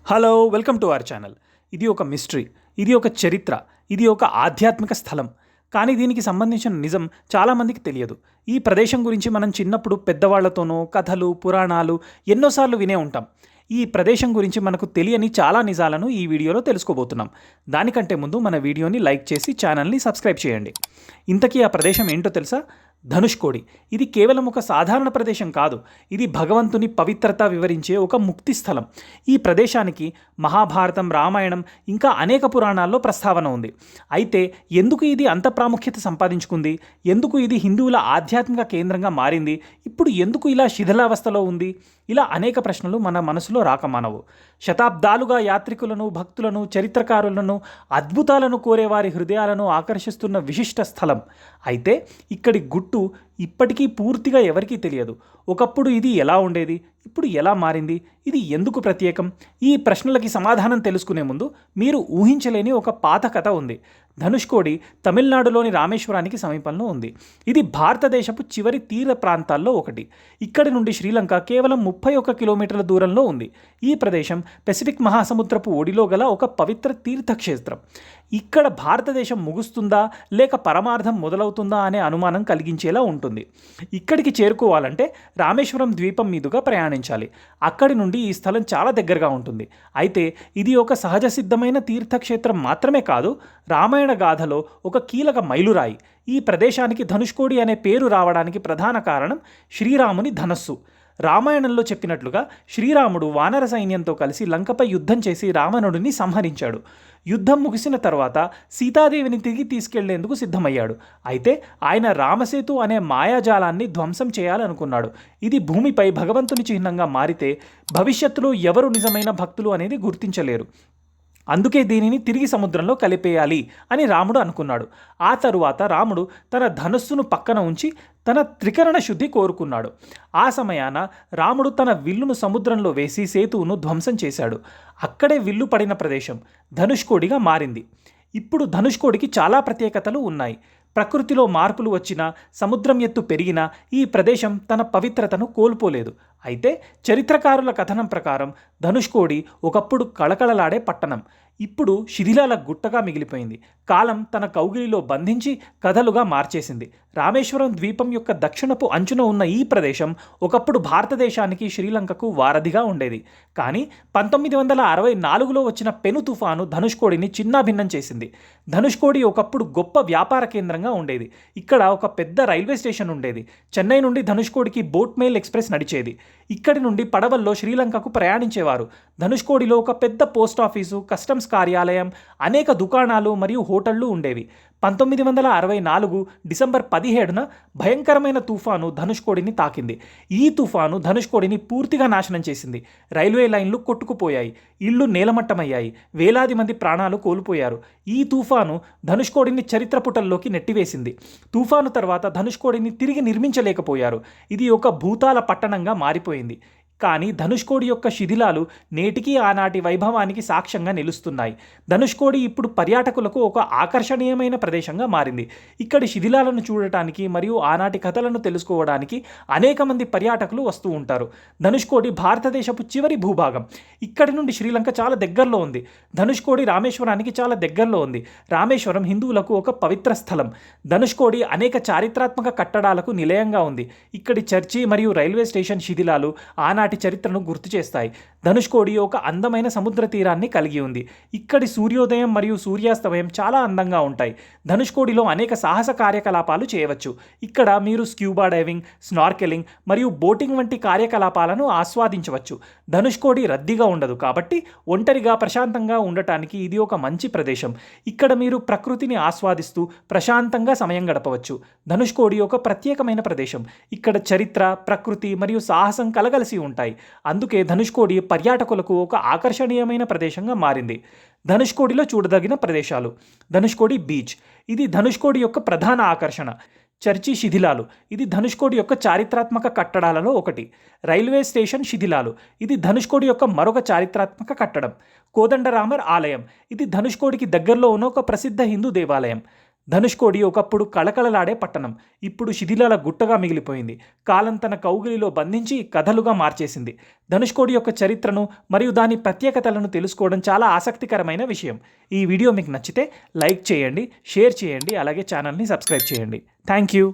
Hello welcome to our channel. ఇది ఒక mystery, ఇది ఒక చరిత్ర, ఇది ఒక ఆధ్యాత్మిక స్థలం. కానీ దీనికి సంబంధించిన నిజం చాలామందికి తెలియదు. ఈ ప్రదేశం గురించి మనం చిన్నప్పుడు పెద్దవాళ్లతోనో కథలు, పురాణాలు ఎన్నోసార్లు వినే ఉంటాం. ఈ ప్రదేశం గురించి మనకు తెలియని చాలా నిజాలను ఈ వీడియోలో తెలుసుకోబోతున్నాం. దానికంటే ముందు మన వీడియోని లైక్ చేసి ఛానల్ని సబ్స్క్రైబ్ చేయండి. ఇంతకీ ఆ ప్రదేశం ఏంటో తెలుసా? ధనుష్కోడి. ఇది కేవలం ఒక సాధారణ ప్రదేశం కాదు, ఇది భగవంతుని పవిత్రత వివరించే ఒక ముక్తి స్థలం. ఈ ప్రదేశానికి మహాభారతం, రామాయణం ఇంకా అనేక పురాణాల్లో ప్రస్తావన ఉంది. అయితే ఎందుకు ఇది అంత ప్రాముఖ్యత సంపాదించుకుంది? ఎందుకు ఇది హిందువుల ఆధ్యాత్మిక కేంద్రంగా మారింది? ఇప్పుడు ఎందుకు ఇలా శిథిలావస్థలో ఉంది? ఇలా అనేక ప్రశ్నలు మన మనసులో రాకమానవు. శతాబ్దాలుగా యాత్రికులను, భక్తులను, చరిత్రకారులను, అద్భుతాలను కోరేవారి హృదయాలను ఆకర్షిస్తున్న విశిష్ట స్థలం. అయితే ఇక్కడి గుట్టు ఇప్పటికీ పూర్తిగా ఎవరికీ తెలియదు. ఒకప్పుడు ఇది ఎలా ఉండేది, ఇప్పుడు ఎలా మారింది, ఇది ఎందుకు ప్రత్యేకం? ఈ ప్రశ్నలకి సమాధానం తెలుసుకునే ముందు మీరు ఊహించలేని ఒక పాత కథ ఉంది. ధనుష్కోడి తమిళనాడులోని రామేశ్వరానికి సమీపంలో ఉంది. ఇది భారతదేశపు చివరి తీర ప్రాంతాల్లో ఒకటి. ఇక్కడి నుండి శ్రీలంక కేవలం 31 కిలోమీటర్ల దూరంలో ఉంది. ఈ ప్రదేశం పెసిఫిక్ మహాసముద్రపు ఒడిలో గల ఒక పవిత్ర తీర్థక్షేత్రం. ఇక్కడ భారతదేశం ముగుస్తుందా లేక పరమార్థం మొదలవుతుందా అనే అనుమానం కలిగించేలా ఉంటుంది. ఇక్కడికి చేరుకోవాలంటే రామేశ్వరం ద్వీపం మీదుగా ప్రయాణించాలి. అక్కడి నుండి ఈ స్థలం చాలా దగ్గరగా ఉంటుంది. అయితే ఇది ఒక సహజ సిద్ధమైన తీర్థక్షేత్రం మాత్రమే కాదు, రామాయణ గాథలో ఒక కీలక మైలురాయి. ఈ ప్రదేశానికి ధనుష్కోడి అనే పేరు రావడానికి ప్రధాన కారణం శ్రీరాముని ధనస్సు. రామాయణంలో చెప్పినట్లుగా శ్రీరాముడు వానర సైన్యంతో కలిసి లంకపై యుద్ధం చేసి రావణుడిని సంహరించాడు. యుద్ధం ముగిసిన తర్వాత సీతాదేవిని తిరిగి తీసుకెళ్లేందుకు సిద్ధమయ్యాడు. అయితే ఆయన రామసేతు అనే మాయాజాలాన్ని ధ్వంసం చేయాలనుకున్నాడు. ఇది భూమిపై భగవంతుని చిహ్నంగా మారితే భవిష్యత్తులో ఎవరు నిజమైన భక్తులు అనేది గుర్తించలేరు. అందుకే దీనిని తిరిగి సముద్రంలో కలిపేయాలి అని రాముడు అనుకున్నాడు. ఆ తరువాత రాముడు తన ధనుస్సును పక్కన ఉంచి తన త్రికరణ శుద్ధి కోరుకున్నాడు. ఆ సమయాన రాముడు తన విల్లును సముద్రంలో వేసి సేతువును ధ్వంసం చేశాడు. అక్కడే విల్లు పడిన ప్రదేశం ధనుష్కోడిగా మారింది. ఇప్పుడు ధనుష్కోడికి చాలా ప్రత్యేకతలు ఉన్నాయి. ప్రకృతిలో మార్పులు వచ్చినా, సముద్రం ఎత్తు పెరిగినా ఈ ప్రదేశం తన పవిత్రతను కోల్పోలేదు. అయితే చరిత్రకారుల కథనం ప్రకారం ధనుష్కోడి ఒకప్పుడు కళకళలాడే పట్టణం ఇప్పుడు శిథిలాల గుట్టగా మిగిలిపోయింది. కాలం తన కౌగిలిలో బంధించి కథలుగా మార్చేసింది. రామేశ్వరం ద్వీపం యొక్క దక్షిణపు అంచున ఉన్న ఈ ప్రదేశం ఒకప్పుడు భారతదేశానికి, శ్రీలంకకు వారధిగా ఉండేది. కానీ 1964లో వచ్చిన పెను తుఫాను ధనుష్కోడిని చిన్నాభిన్నం చేసింది. ధనుష్కోడి ఒకప్పుడు గొప్ప వ్యాపార కేంద్రంగా ఉండేది. ఇక్కడ ఒక పెద్ద రైల్వే స్టేషన్ ఉండేది. చెన్నై నుండి ధనుష్కోడికి బోట్ మెయిల్ ఎక్స్ప్రెస్ నడిచేది. ఇక్కడి నుండి పడవల్లో శ్రీలంకకు ప్రయాణించేవారు. ధనుష్కోడిలో ఒక పెద్ద పోస్ట్ ఆఫీసు, కస్టమ్స్ కార్యాలయం, అనేక దుకాణాలు మరియు హోటళ్లు ఉండేవి. 1964 డిసెంబర్ 17న భయంకరమైన తుఫాను ధనుష్కోడిని తాకింది. ఈ తుఫాను ధనుష్కోడిని పూర్తిగా నాశనం చేసింది. రైల్వే లైన్లు కొట్టుకుపోయాయి, ఇళ్లు నేలమట్టమయ్యాయి, వేలాది మంది ప్రాణాలు కోల్పోయారు. ఈ తుఫాను ధనుష్కోడిని చరిత్ర పుటల్లోకి నెట్టివేసింది. తుఫాను తర్వాత ధనుష్కోడిని తిరిగి నిర్మించలేకపోయారు. ఇది ఒక భూతాల పట్టణంగా మారిపోయింది. కానీ ధనుష్కోడి యొక్క శిథిలాలు నేటికీ ఆనాటి వైభవానికి సాక్ష్యంగా నిలుస్తున్నాయి. ధనుష్కోడి ఇప్పుడు పర్యాటకులకు ఒక ఆకర్షణీయమైన ప్రదేశంగా మారింది. ఇక్కడి శిథిలాలను చూడటానికి మరియు ఆనాటి కథలను తెలుసుకోవడానికి అనేక మంది పర్యాటకులు వస్తూ ఉంటారు. ధనుష్కోడి భారతదేశపు చివరి భూభాగం. ఇక్కడి నుండి శ్రీలంక చాలా దగ్గరలో ఉంది. ధనుష్కోడి రామేశ్వరానికి చాలా దగ్గరలో ఉంది. రామేశ్వరం హిందువులకు ఒక పవిత్ర స్థలం. ధనుష్కోడి అనేక చారిత్రాత్మక కట్టడాలకు నిలయంగా ఉంది. ఇక్కడి చర్చి మరియు రైల్వే స్టేషన్ శిథిలాలు ఆనాటి చరిత్రను గుర్తు చేస్తాయి. ధనుష్కోడి ఒక అందమైన సముద్ర తీరాన్ని కలిగి ఉంది. ఇక్కడి సూర్యోదయం మరియు సూర్యాస్తమయం చాలా అందంగా ఉంటాయి. ధనుష్కోడిలో అనేక సాహస కార్యకలాపాలు చేయవచ్చు. ఇక్కడ మీరు స్క్యూబా డైవింగ్, స్నార్కెలింగ్ మరియు బోటింగ్ వంటి కార్యకలాపాలను ఆస్వాదించవచ్చు. ధనుష్కోడి రద్దీగా ఉండదు కాబట్టి ఒంటరిగా ప్రశాంతంగా ఉండటానికి ఇది ఒక మంచి ప్రదేశం. ఇక్కడ మీరు ప్రకృతిని ఆస్వాదిస్తూ ప్రశాంతంగా సమయం గడపవచ్చు. ధనుష్కోడి ఒక ప్రత్యేకమైన ప్రదేశం. ఇక్కడ చరిత్ర, ప్రకృతి మరియు సాహసం కలగలిసి ఉంటాయి. అందుకే ధనుష్కోడి పర్యాటకులకు ఒక ఆకర్షణీయమైన ప్రదేశంగా మారింది. ధనుష్కోడిలో చూడదగిన ప్రదేశాలు. ధనుష్కోడి బీచ్. ఇది ధనుష్కోడి యొక్క ప్రధాన ఆకర్షణ. చర్చి శిథిలాలు. ఇది ధనుష్కోడి యొక్క చారిత్రాత్మక కట్టడాలలో ఒకటి. రైల్వే స్టేషన్ శిథిలాలు. ఇది ధనుష్కోడి యొక్క మరొక చారిత్రాత్మక కట్టడం. కోదండరామర్ ఆలయం. ఇది ధనుష్కోడికి దగ్గరలో ఉన్న ఒక ప్రసిద్ధ హిందూ దేవాలయం. ధనుష్కోడి ఒకప్పుడు కళకళలాడే పట్టణం ఇప్పుడు శిథిలాల గుట్టగా మిగిలిపోయింది. కాలం తన కౌగిలిలో బంధించి కథలుగా మార్చేసింది. ధనుష్కోడి యొక్క చరిత్రను మరియు దాని ప్రత్యేకతలను తెలుసుకోవడం చాలా ఆసక్తికరమైన విషయం. ఈ వీడియో మీకు నచ్చితే లైక్ చేయండి, షేర్ చేయండి, అలాగే ఛానల్ని సబ్స్క్రైబ్ చేయండి. Thank you.